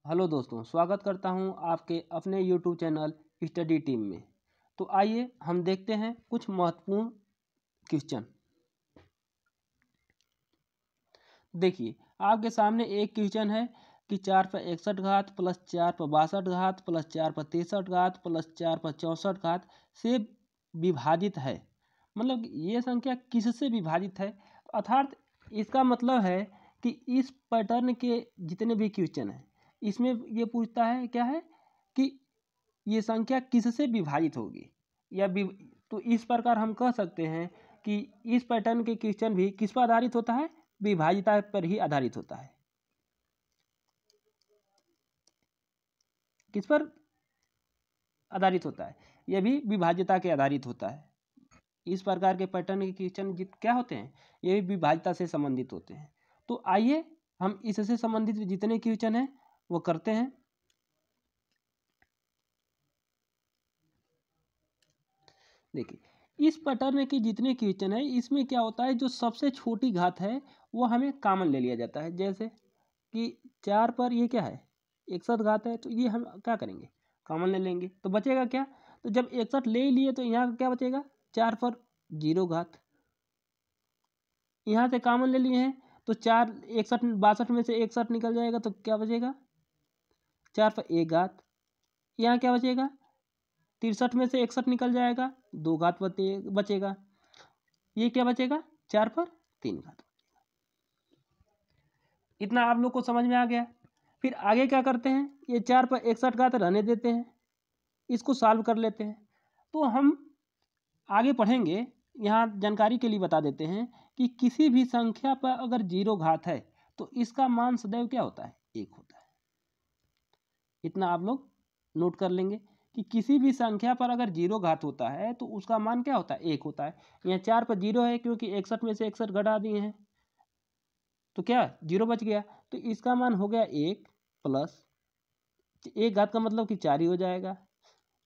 Hello दोस्तों, स्वागत करता हूं आपके अपने यूट्यूब चैनल स्टडी टीम में। तो आइए हम देखते हैं कुछ महत्वपूर्ण क्वेश्चन। देखिए, आपके सामने एक क्वेश्चन है कि 4 पर 61 घात प्लस 4 पर 62 घात प्लस 4 पर 63 घात प्लस 4 पर 64 घात से विभाजित है। मतलब ये संख्या किससे विभाजित है, अर्थात इसका मतलब है कि इस पैटर्न के जितने भी क्वेश्चन हैं इसमें ये पूछता है क्या है कि ये संख्या किससे विभाजित होगी या तो इस प्रकार हम कह सकते हैं कि इस पैटर्न के क्वेश्चन भी किस पर आधारित होता है, विभाजिता पर ही आधारित होता है। किस पर आधारित होता है? यह भी विभाज्यता के आधारित होता है। इस प्रकार के पैटर्न के क्वेश्चन क्या होते हैं, ये भी विभाज्यता से संबंधित होते हैं। तो आइए हम इससे संबंधित जितने क्वेश्चन हैं वो करते हैं। देखिए, इस पैटर्न के जितने क्वेश्चन है इसमें क्या होता है, जो सबसे छोटी घात है वो हमें कॉमन ले लिया जाता है। जैसे कि 4 पर ये क्या है, 61 घात है, तो ये हम क्या करेंगे, कॉमन ले लेंगे। तो बचेगा क्या, तो जब 61 ले लिए तो यहाँ क्या बचेगा, 4 पर 0 घात, यहाँ से कॉमन ले लिए हैं तो 4 61 62 में से 61 निकल जाएगा तो क्या बचेगा, 4 पर 1 घात। यहाँ क्या बचेगा, 63 में से 61 निकल जाएगा, 2 घात बचेगा। ये क्या बचेगा, 4 पर 3 घात। इतना आप लोग को समझ में आ गया। फिर आगे क्या करते हैं, ये 4 पर 61 घात रहने देते हैं, इसको सॉल्व कर लेते हैं। तो हम आगे पढ़ेंगे, यहाँ जानकारी के लिए बता देते हैं कि किसी भी संख्या पर अगर 0 घात है तो इसका मान सदैव क्या होता है, 1 होता है। इतना आप लोग नोट कर लेंगे कि किसी भी संख्या पर अगर 0 घात होता है तो उसका मान क्या होता है, 1 होता है। यहाँ 4 पर 0 है क्योंकि 61 में से 61 घटा दिए हैं तो क्या 0 बच गया, तो इसका मान हो गया 1 प्लस 1 घात का मतलब कि 4 ही हो जाएगा।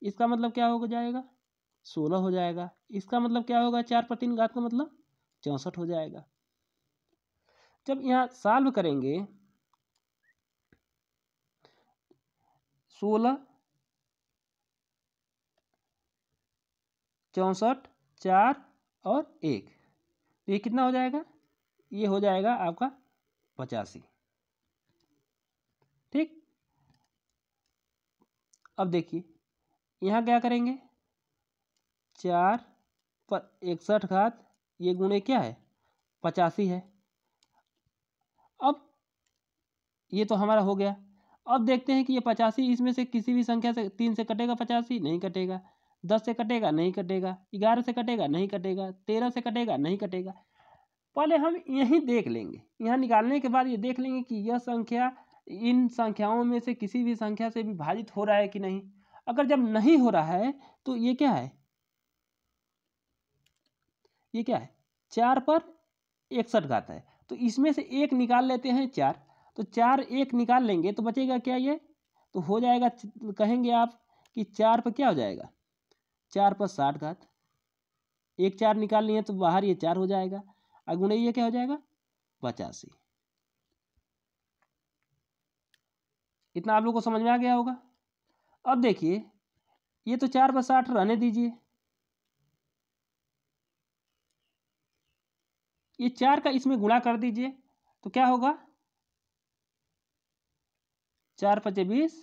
इसका मतलब क्या हो जाएगा, 16 हो जाएगा। इसका मतलब क्या होगा, 4 पर 3 घात का मतलब 64 हो जाएगा। जब यहाँ सॉल्व करेंगे 16 64 4 और 1, तो ये कितना हो जाएगा, ये हो जाएगा आपका 85। ठीक, अब देखिए यहाँ क्या करेंगे, 4 पर 61 घात ये गुणे क्या है, 85 है। अब ये तो हमारा हो गया। अब देखते हैं कि ये 85 इसमें से किसी भी संख्या से 3 से कटेगा, 85 नहीं कटेगा, 10 से कटेगा नहीं कटेगा, 11 से कटेगा नहीं कटेगा, 13 से कटेगा नहीं कटेगा। पहले हम यही देख लेंगे, यहाँ निकालने के बाद ये देख लेंगे कि यह संख्या इन संख्याओं में से किसी भी संख्या से विभाजित हो रहा है कि नहीं। अगर जब नहीं हो रहा है तो ये क्या है, ये क्या है, 4 पर 61 घात है, तो इसमें से एक निकाल लेते हैं 4, तो 4 एक निकाल लेंगे तो बचेगा क्या, ये तो हो जाएगा, कहेंगे आप कि 4 पर क्या हो जाएगा, 4 पर 60 घात। एक 4 निकाल लिए तो बाहर ये 4 हो जाएगा, अगुणे ये क्या हो जाएगा, 85। इतना आप लोग को समझ में आ गया होगा। अब देखिए ये तो 4 पर 60 रहने दीजिए, ये 4 का इसमें गुणा कर दीजिए तो क्या होगा, 4 पचे 20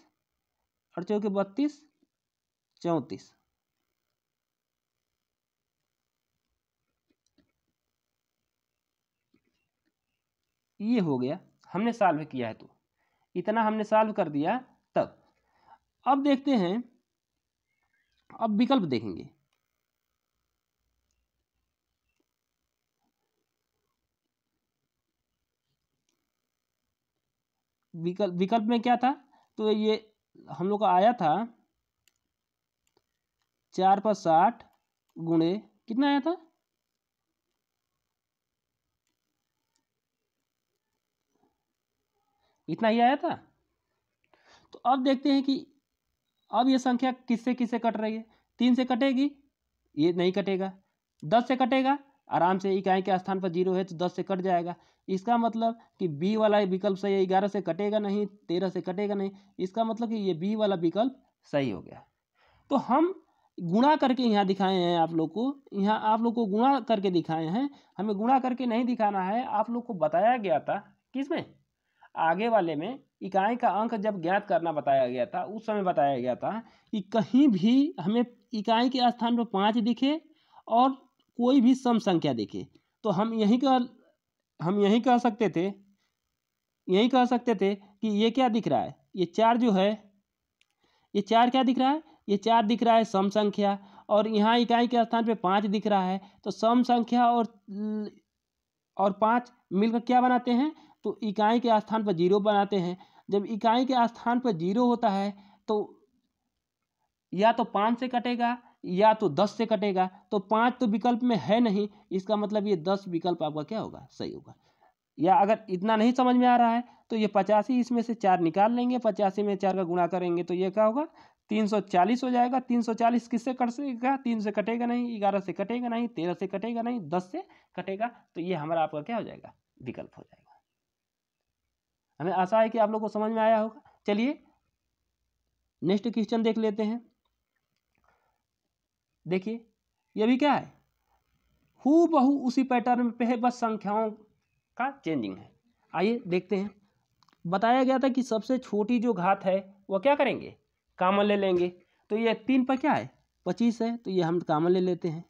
और चौके 32 34। ये हो गया, हमने सॉल्व किया है तो इतना हमने सॉल्व कर दिया। तब अब देखते हैं, अब विकल्प देखेंगे। विकल्प में क्या था, तो ये हम लोग का आया था 4 पर 60 गुणे कितना आया था, इतना ही आया था। तो अब देखते हैं कि अब ये संख्या किससे किससे कट रही है, 3 से कटेगी, ये नहीं कटेगा, 10 से कटेगा, आराम से इकाई के स्थान पर 0 है तो 10 से कट जाएगा। इसका मतलब कि बी वाला विकल्प सही है, 11 से कटेगा नहीं, 13 से कटेगा नहीं। इसका मतलब कि ये बी वाला विकल्प सही हो गया। तो हम गुणा करके यहाँ दिखाए हैं आप लोग को, यहाँ आप लोग को गुणा करके दिखाए हैं। हमें गुणा करके नहीं दिखाना है, आप लोग को बताया गया था किसमें, आगे वाले में इकाई का अंक जब ज्ञात करना बताया गया था, उस समय बताया गया था कि कहीं भी हमें इकाई के स्थान पर 5 दिखे और कोई भी सम संख्या दिखे तो हम यही कह सकते थे कि ये क्या दिख रहा है, ये 4 जो है, ये 4 क्या दिख रहा है, ये 4 दिख रहा है सम संख्या, और यहाँ इकाई के स्थान पे 5 दिख रहा है। तो सम संख्या और 5 मिलकर क्या बनाते हैं, तो इकाई के स्थान पर 0 बनाते हैं। जब इकाई के स्थान पर 0 होता है तो या तो 5 से कटेगा या तो 10 से कटेगा। तो 5 तो विकल्प में है नहीं, इसका मतलब ये 10 विकल्प आपका क्या होगा, सही होगा। या अगर इतना नहीं समझ में आ रहा है तो ये 85 इसमें से 4 निकाल लेंगे, 85 में 4 का गुणा करेंगे तो ये क्या होगा, 340 हो जाएगा। 340 किससे कटेगा, 3 से कटेगा नहीं, 11 से कटेगा नहीं, 13 से कटेगा नहीं, 10 से कटेगा। तो ये हमारा आपका क्या हो जाएगा, विकल्प हो जाएगा। हमें आशा है कि आप लोग को समझ में आया होगा। चलिए नेक्स्ट क्वेश्चन देख लेते हैं। देखिए ये भी क्या है, हूबहू उसी पैटर्न पे है, बस संख्याओं का चेंजिंग है। आइए देखते हैं। बताया गया था कि सबसे छोटी जो घात है वो क्या करेंगे, कॉमन ले लेंगे। तो ये 3 पर क्या है, 25 है, तो ये हम कॉमन ले लेते हैं।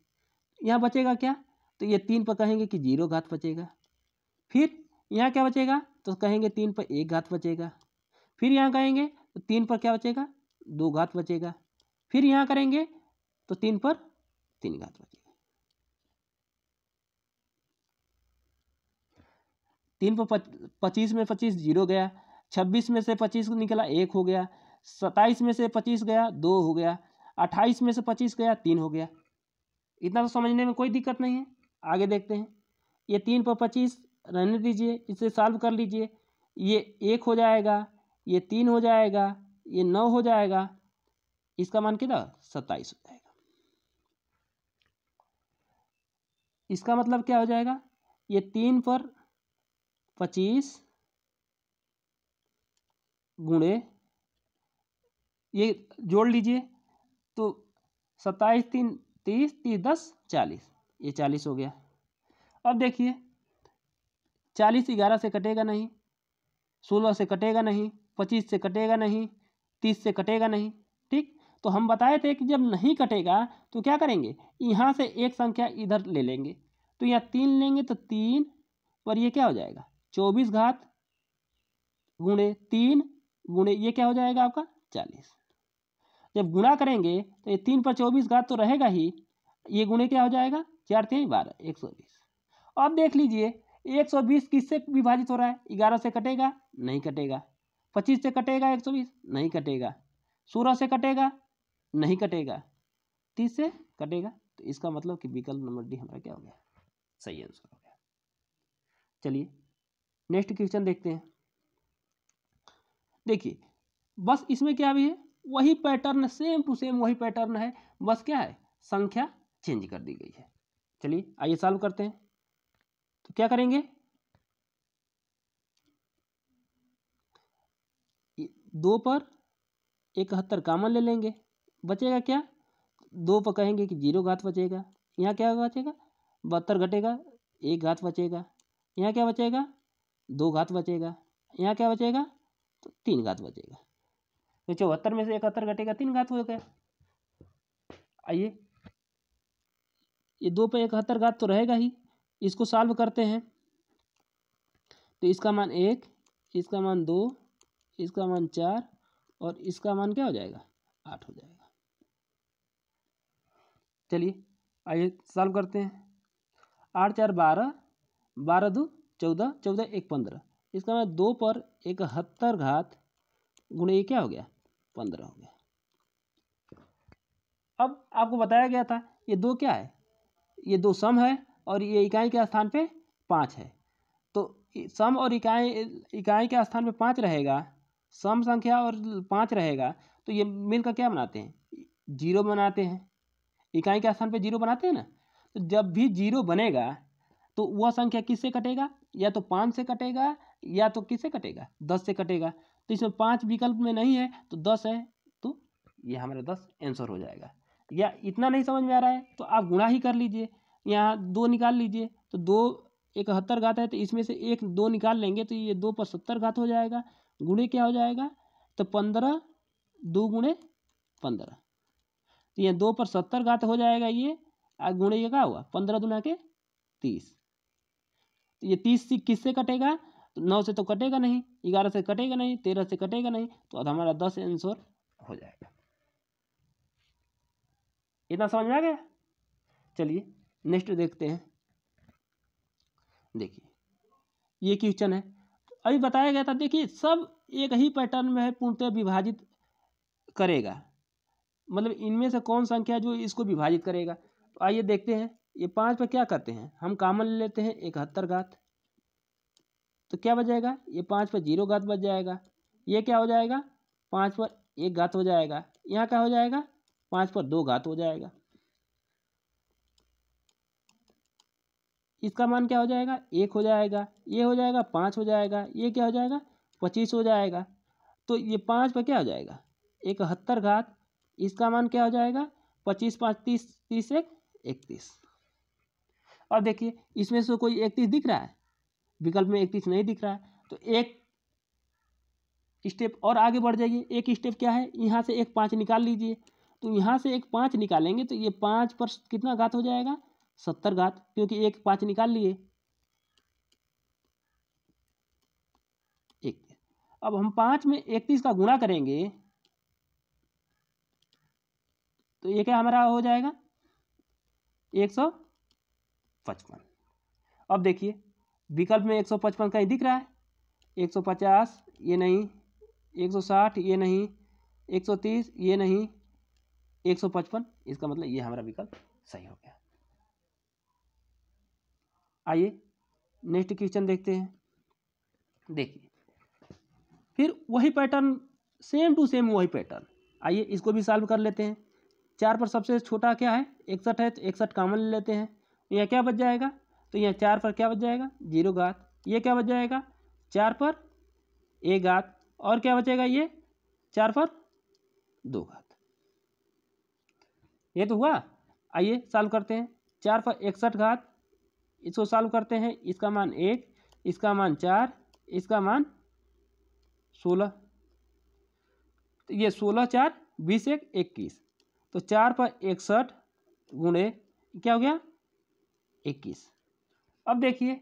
यहाँ बचेगा क्या, तो ये 3 पर कहेंगे कि 0 घात बचेगा। फिर यहाँ क्या बचेगा, तो कहेंगे 3 पर 1 घात बचेगा। फिर यहाँ कहेंगे तो 3 पर क्या बचेगा, 2 घात बचेगा। फिर यहाँ करेंगे तो 3 पर 3 घात बचेगा। 3 पर 25 में 25 0 गया, 26 में से 25 निकला 1 हो गया, 27 में से 25 गया 2 हो गया, 28 में से 25 गया 3 हो गया। इतना तो समझने में कोई दिक्कत नहीं है। आगे देखते हैं। ये 3 पर 25 रहने दीजिए, इसे सॉल्व कर लीजिए। ये 1 हो जाएगा, ये 3 हो जाएगा, ये 9 हो जाएगा। इसका मान कितना, 27 हो जाएगा। इसका मतलब क्या हो जाएगा, ये 3 पर 25 गुणे, ये जोड़ लीजिए तो 27 3 30 30 10 40, ये 40 हो गया। अब देखिए 40 11 से कटेगा नहीं, 16 से कटेगा नहीं, 25 से कटेगा नहीं, 30 से कटेगा नहीं। ठीक, तो हम बताए थे कि जब नहीं कटेगा तो क्या करेंगे, यहाँ से एक संख्या इधर ले लेंगे। तो यहाँ 3 लेंगे तो 3 पर ये क्या हो जाएगा, 24 घात गुणे 3 गुणे ये क्या हो जाएगा आपका 40। जब गुणा करेंगे तो ये 3 पर 24 घात तो रहेगा ही, ये गुणे क्या हो जाएगा, 4 3 12 120। अब देख लीजिए 120 किससे विभाजित हो रहा है, 11 से कटेगा नहीं कटेगा, 25 से कटेगा 120 नहीं कटेगा, 16 से कटेगा नहीं कटेगा, 30 से कटेगा। तो इसका मतलब कि विकल्प नंबर डी हमारा क्या हो गया, सही आंसर हो गया। चलिए नेक्स्ट क्वेश्चन देखते हैं। देखिए बस इसमें क्या भी है, वही पैटर्न, सेम टू सेम वही पैटर्न है, बस क्या है, संख्या चेंज कर दी गई है। चलिए आइए सॉल्व करते हैं। तो क्या करेंगे, 2 पर 71 कॉमन ले लेंगे, बचेगा क्या, 2 पर कहेंगे कि 0 घात बचेगा। यहाँ क्या बचेगा, 72 घटेगा 1 घात बचेगा। यहाँ क्या बचेगा, 2 घात बचेगा। यहाँ क्या बचेगा, तो 3 घात बचेगा। तो 74 में से 71 घटेगा 3 घात हो गया। आइए ये 2 पर 71 घात तो रहेगा ही, इसको सॉल्व करते हैं। तो इसका मान 1, इसका मान 2, इसका मान 4 और इसका मान क्या हो जाएगा, 8 हो जाएगा। चलिए आइए सॉल्व करते हैं। 8 4 12, 12 2 14, 14 1 15। इसका मान 2 पर 71 घात गुणे ये क्या हो गया, 15 हो गया। अब आपको बताया गया था ये 2 क्या है, ये 2 सम है और ये इकाई के स्थान पे 5 है। तो सम और इकाई के स्थान पे 5 रहेगा, सम संख्या और 5 रहेगा, तो ये मिलकर क्या बनाते हैं, 0 बनाते हैं। इकाई के स्थान पे 0 बनाते हैं ना, तो जब भी 0 बनेगा तो वह संख्या किससे कटेगा, या तो 5 से कटेगा या तो किससे कटेगा, 10 से कटेगा। तो इसमें 5 विकल्प में नहीं है तो 10 है, तो ये हमारा 10 आंसर हो जाएगा। या इतना नहीं समझ में आ रहा है तो आप गुणा ही कर लीजिए, यहाँ 2 निकाल लीजिए, तो 2 71 घात है, तो इसमें से 1 2 निकाल लेंगे तो ये 2 पर 70 घात हो जाएगा, गुणे क्या हो जाएगा, तो 15 2 गुणे 15, तो ये 2 पर 70 घात हो जाएगा, ये गुणे ये क्या हुआ 15 दूना के 30, तो ये 30 से किससे कटेगा, तो 9 से तो कटेगा नहीं, 11 से कटेगा नहीं, 13 से कटेगा नहीं, तो अब हमारा 10 आंसर हो जाएगा। इतना समझ में आ गया। चलिए नेक्स्ट देखते हैं। देखिए ये क्वेश्चन है, अभी बताया गया था, देखिए सब एक ही पैटर्न में है, पूर्णतः विभाजित करेगा, मतलब इनमें से कौन संख्या जो इसको विभाजित करेगा। तो आइए देखते हैं। ये 5 पर क्या करते हैं, हम कॉमन ले लेते हैं 71 घात, तो क्या बच जाएगा, ये 5 पर 0 घात बच जाएगा, ये क्या हो जाएगा 5 पर 1 घात हो जाएगा, यहाँ क्या हो जाएगा 5 पर 2 घात हो जाएगा, इसका मान क्या हो जाएगा 1 हो जाएगा, ये हो जाएगा 5 हो जाएगा, ये क्या हो जाएगा 25 हो जाएगा। तो ये 5 पर क्या हो जाएगा 71 घात, इसका मान क्या हो जाएगा 25 5 30 30 1 31। और देखिए इसमें से कोई 31 दिख रहा है, विकल्प में 31 नहीं दिख रहा है, तो एक स्टेप और आगे बढ़ जाइए। एक स्टेप क्या है, यहाँ से एक 5 निकाल लीजिए, तो यहाँ से एक 5 निकालेंगे तो ये 5 पर कितना घात हो जाएगा 70 घात, क्योंकि एक 5 निकाल लिए एक। अब हम 5 में 31 का गुणा करेंगे तो ये क्या हमारा हो जाएगा 155। अब देखिए विकल्प में 155 कहीं दिख रहा है, 150 ये नहीं, 160 ये नहीं, 130 ये नहीं, 155, इसका मतलब ये हमारा विकल्प सही हो गया। आइए नेक्स्ट क्वेश्चन देखते हैं। देखिए फिर वही पैटर्न, सेम टू सेम वही पैटर्न, आइए इसको भी सॉल्व कर लेते हैं। 4 पर सबसे छोटा क्या है 61 है, तो 61 कॉमन ले लेते हैं, यहाँ क्या बच जाएगा, तो यहाँ 4 पर क्या बच जाएगा 0 घात, ये क्या बच जाएगा 4 पर 1 घात, और क्या बचेगा ये 4 पर 2 घात, ये तो हुआ। आइए सॉल्व करते हैं। 4 पर 61 घात, इसको सॉल्व करते हैं, इसका मान 1, इसका मान 4, इसका मान 16, तो ये 16 4 20 1 21, तो 4 पर 61 गुणे क्या हो गया 21। अब देखिए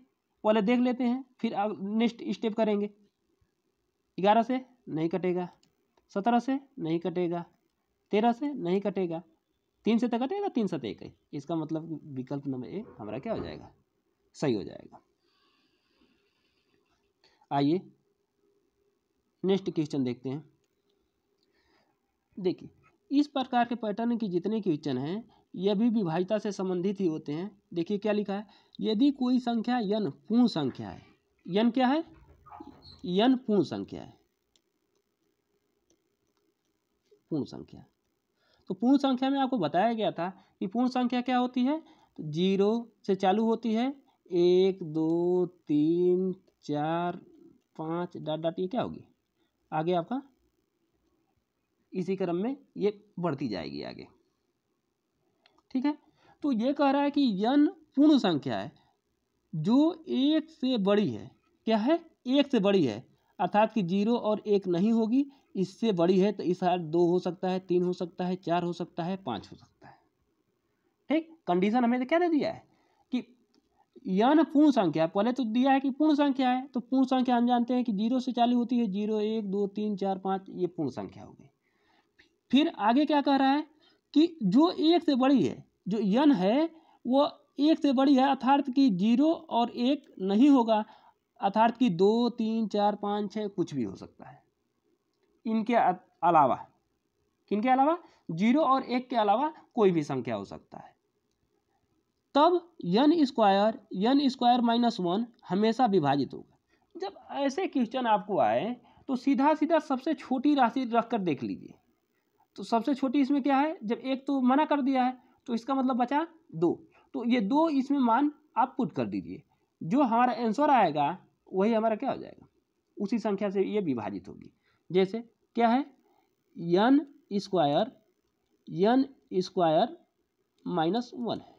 पहले देख लेते हैं, फिर नेक्स्ट स्टेप करेंगे। 11 से नहीं कटेगा, 17 से नहीं कटेगा, 13 से नहीं कटेगा, 3 से तो कटेगा, 3 7 1 है, इसका मतलब विकल्प नंबर ए हमारा क्या हो जाएगा सही हो जाएगा। आइए नेक्स्ट क्वेश्चन देखते हैं। देखिए इस प्रकार के पैटर्न की जितने क्वेश्चन हैं ये भी विभाज्यता से संबंधित ही होते हैं। देखिए क्या लिखा है, यदि कोई संख्या n पूर्ण संख्या है, n क्या है n पूर्ण संख्या है, पूर्ण संख्या, तो पूर्ण संख्या में आपको बताया गया था कि पूर्ण संख्या क्या होती है, तो 0 से चालू होती है, 1 2 3 4 5 डॉट डॉट, ये क्या होगी आगे आपका इसी क्रम में ये बढ़ती जाएगी आगे, ठीक है। तो ये कह रहा है कि n पूर्ण संख्या है जो 1 से बड़ी है, क्या है 1 से बड़ी है, अर्थात कि 0 और 1 नहीं होगी, इससे बड़ी है, तो इस हाल 2 हो सकता है, 3 हो सकता है, 4 हो सकता है, 5 हो सकता है, ठीक। कंडीशन हमें क्या दे दिया है कि n पूर्ण संख्या, पहले तो दिया है कि पूर्ण संख्या है, तो पूर्ण संख्या हम जानते हैं कि 0 से चालू होती है, 0 1 2 3 4 5, ये पूर्ण संख्या हो गई। फिर आगे क्या कह रहा है कि जो 1 से बड़ी है, जो n है वो 1 से बड़ी है, अर्थात कि 0 और 1 नहीं होगा, अर्थात कि 2 3 4 5 6 कुछ भी हो सकता है, इनके अलावा, किनके अलावा 0 और 1 के अलावा कोई भी संख्या हो सकता है। तब n स्क्वायर माइनस 1 हमेशा विभाजित होगा। जब ऐसे क्वेश्चन आपको आए तो सीधा सीधा सबसे छोटी राशि रखकर देख लीजिए, तो सबसे छोटी इसमें क्या है, जब 1 तो मना कर दिया है तो इसका मतलब बचा 2, तो ये 2 इसमें मान आप पुट कर दीजिए, जो हमारा आंसर आएगा वही हमारा क्या हो जाएगा, उसी संख्या से ये विभाजित होगी। जैसे क्या है, n स्क्वायर माइनस 1 है,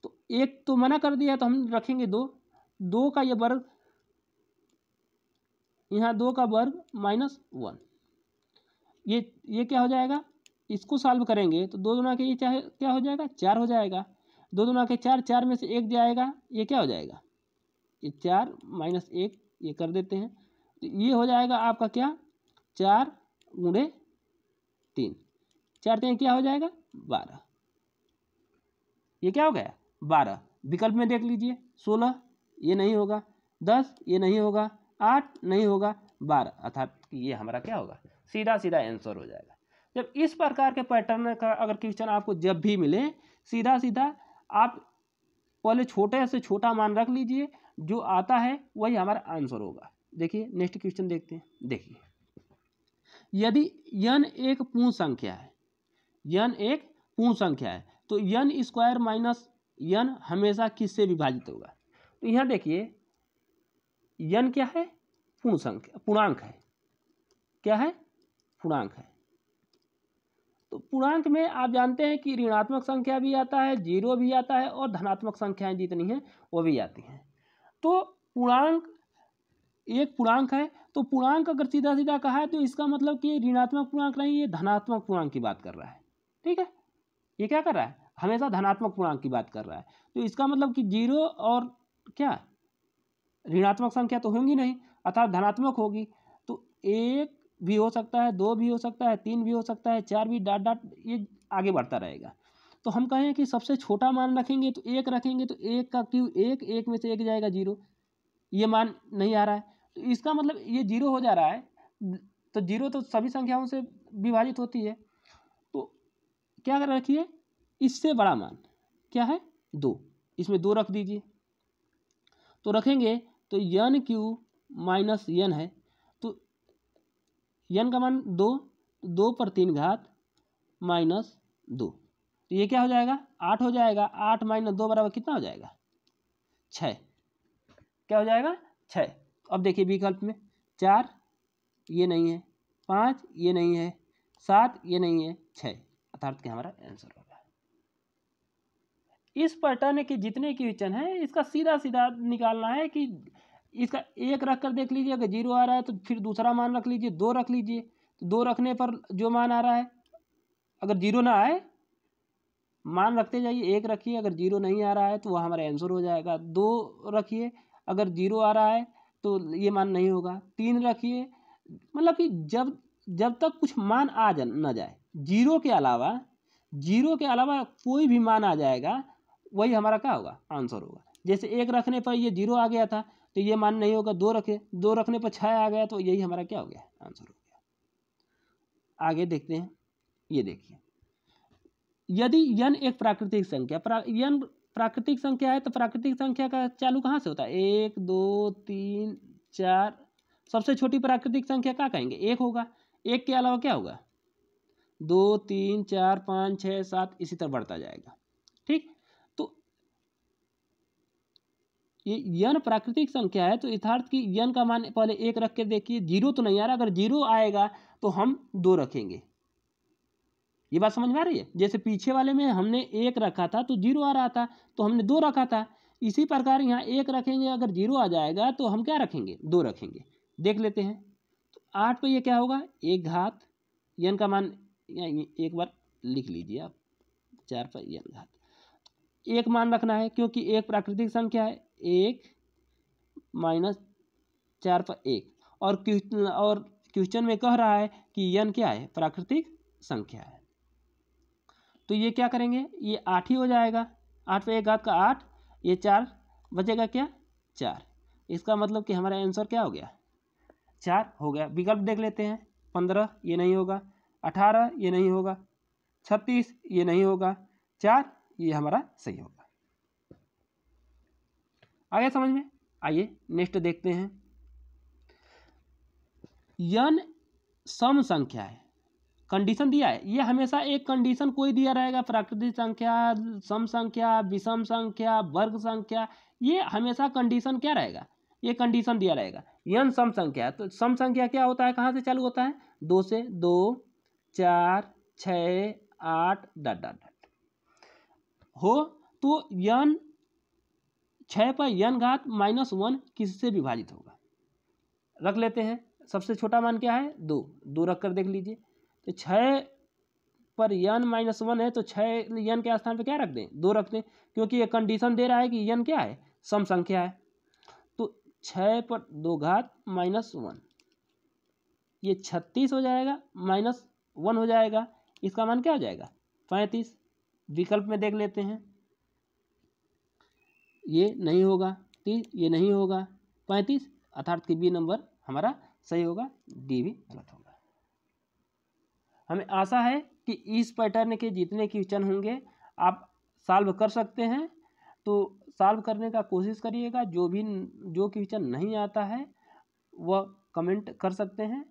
तो एक तो मना कर दिया तो हम रखेंगे 2 का ये वर्ग, यहाँ 2 का वर्ग माइनस 1, ये क्या हो जाएगा, इसको सॉल्व करेंगे तो 2 दूना के ये चाहे क्या हो जाएगा, 4 हो जाएगा। 2 दूना के 4, 4 में से 1 जाएगा, ये क्या हो जाएगा, ये 4 माइनस 1 ये कर देते हैं, तो ये हो जाएगा आपका क्या, 4 गुणे 3, 4 3 क्या हो जाएगा 12, ये क्या हो गया 12। विकल्प में देख लीजिए, 16 ये नहीं होगा, 10 ये नहीं होगा, 8 नहीं होगा, 12, अर्थात ये हमारा क्या होगा, सीधा सीधा आंसर हो जाएगा। जब इस प्रकार के पैटर्न का अगर क्वेश्चन आपको जब भी मिले, सीधा सीधा आप पहले छोटे से छोटा मान रख लीजिए, जो आता है वही हमारा आंसर होगा। देखिए नेक्स्ट क्वेश्चन देखते हैं। देखिए, यदि n एक पूर्ण संख्या है, n एक पूर्ण संख्या है, तो n स्क्वायर माइनस n हमेशा किससे विभाजित होगा। तो यहाँ देखिए n क्या है, पूर्ण संख्या, पूर्णांक है, क्या है, पूर्णांक है। तो पूर्णांक में आप जानते हैं कि ऋणात्मक संख्या भी आता है, जीरो भी आता है, और धनात्मक संख्याएं जितनी हैं वो भी आती हैं। तो पूर्णांक एक पूर्णांक है, तो पूर्णांक अगर सीधा सीधा कहा है तो इसका मतलब कि ऋणात्मक पूर्णांक नहीं, ये धनात्मक पूर्णांक की बात कर रहा है। ठीक है, ये क्या कर रहा है, हमेशा धनात्मक पूर्णांक की बात कर रहा है। तो इसका मतलब कि जीरो और क्या, ऋणात्मक संख्या तो होंगी नहीं, अर्थात धनात्मक होगी। तो 1 भी हो सकता है, 2 भी हो सकता है, 3 भी हो सकता है, 4 भी, डॉट डॉट ये आगे बढ़ता रहेगा। तो हम कहें कि सबसे छोटा मान रखेंगे तो 1 रखेंगे, तो 1 का क्यों 1, 1 में से 1 जाएगा 0, ये मान नहीं आ रहा है, तो इसका मतलब ये 0 हो जा रहा है। तो 0 तो सभी संख्याओं से विभाजित होती है, तो क्या कर रखिए, इससे बड़ा मान क्या है 2, इसमें 2 रख दीजिए। तो रखेंगे तो n क्यू माइनस n है, तो n का मान 2, 2 पर 3 घात माइनस 2, तो ये क्या हो जाएगा 8 हो जाएगा। 8 माइनस 2 बराबर कितना हो जाएगा 6, क्या हो जाएगा 6। अब देखिए विकल्प में 4 ये नहीं है, 5 ये नहीं है, 7 ये नहीं है, 6, अर्थात कि हमारा आंसर होगा। इस पैटर्न के जितने क्वेश्चन हैं इसका सीधा सीधा निकालना है कि इसका 1 रख कर देख लीजिए, अगर 0 आ रहा है तो फिर दूसरा मान रख लीजिए, 2 रख लीजिए, तो 2 रखने पर जो मान आ रहा है, अगर 0 ना आए मान रखते जाइए, 1 रखिए, अगर 0 नहीं आ रहा है तो वह हमारा आंसर हो जाएगा। 2 रखिए, अगर 0 आ रहा है तो ये मान नहीं होगा। 3 रखिए, मतलब कि जब तक कुछ मान आ ना जाए, 0 के अलावा कोई भी मान आ जाएगा वही हमारा क्या होगा आंसर होगा। जैसे 1 रखने पर ये 0 आ गया था तो ये मान नहीं होगा, 2 रखे, 2 रखने पर 6 आ गया तो यही हमारा क्या हो गया आंसर हो गया। आगे देखते हैं, ये देखिए, यदि n एक प्राकृतिक संख्या, n प्राकृतिक संख्या है, तो प्राकृतिक संख्या का चालू कहाँ से होता है, 1 2 3 4, सबसे छोटी प्राकृतिक संख्या क्या कहेंगे 1 होगा। 1 के अलावा क्या होगा 2 3 4 5 6 7 इसी तरह बढ़ता जाएगा। ठीक, तो ये n प्राकृतिक संख्या है, तो यथार्थ की n का मान पहले 1 रख के देखिए, 0 तो नहीं आ रहा, अगर 0 आएगा तो हम 2 रखेंगे। ये बात समझ में आ रही है। जैसे पीछे वाले में हमने 1 रखा था तो 0 आ रहा था, तो हमने 2 रखा था। इसी प्रकार यहाँ 1 रखेंगे, अगर 0 आ जाएगा तो हम क्या रखेंगे 2 रखेंगे। देख लेते हैं, तो 8 पे ये क्या होगा 1 घात, n का मान एक बार लिख लीजिए आप, 4 पर n घात, 1 मान रखना है क्योंकि 1 प्राकृतिक संख्या है, 1 माइनस 4 पर 1, और क्वेश्चन में कह रहा है कि n क्या है प्राकृतिक संख्या है, तो ये क्या करेंगे, ये 8 ही हो जाएगा। 8 पे 1 घात का 8, ये 4 बचेगा क्या 4, इसका मतलब कि हमारा आंसर क्या हो गया 4 हो गया। विकल्प देख लेते हैं, 15 ये नहीं होगा, 18 ये नहीं होगा, 36 ये नहीं होगा, 4 ये हमारा सही होगा। आगे समझ में, आइए नेक्स्ट देखते हैं। n सम संख्या है, कंडीशन दिया है, ये हमेशा एक कंडीशन कोई दिया रहेगा, प्राकृतिक संख्या, सम संख्या, विषम संख्या, वर्ग संख्या, ये हमेशा कंडीशन क्या रहेगा, ये कंडीशन दिया रहेगा। n सम संख्या है, तो सम संख्या क्या होता है, कहाँ से चालू होता है, 2 से, 2 4 6 8 डॉट डॉट डॉट हो, तो n 6 पर n घात -1 किससे विभाजित होगा, रख लेते हैं। सबसे छोटा मान क्या है, 2, 2 रख कर देख लीजिए। तो 6 पर n -1 है, तो 6 n के स्थान पे क्या रख दें, 2 रख दें, क्योंकि ये कंडीशन दे रहा है कि n क्या है, सम संख्या है। तो 6 पर 2 घात -1, ये 36 हो जाएगा, -1 हो जाएगा, इसका मान क्या हो जाएगा, 35। विकल्प में देख लेते हैं, ये नहीं होगा, 30, ये नहीं होगा, 35, अर्थात कि बी नंबर हमारा सही होगा, डी भी गलत होगा। हमें आशा है कि इस पैटर्न के जितने क्वेश्चन होंगे आप सॉल्व कर सकते हैं, तो सॉल्व करने का कोशिश करिएगा। जो क्वेश्चन नहीं आता है वह कमेंट कर सकते हैं।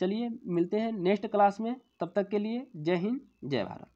चलिए मिलते हैं नेक्स्ट क्लास में, तब तक के लिए जय हिंद जय भारत।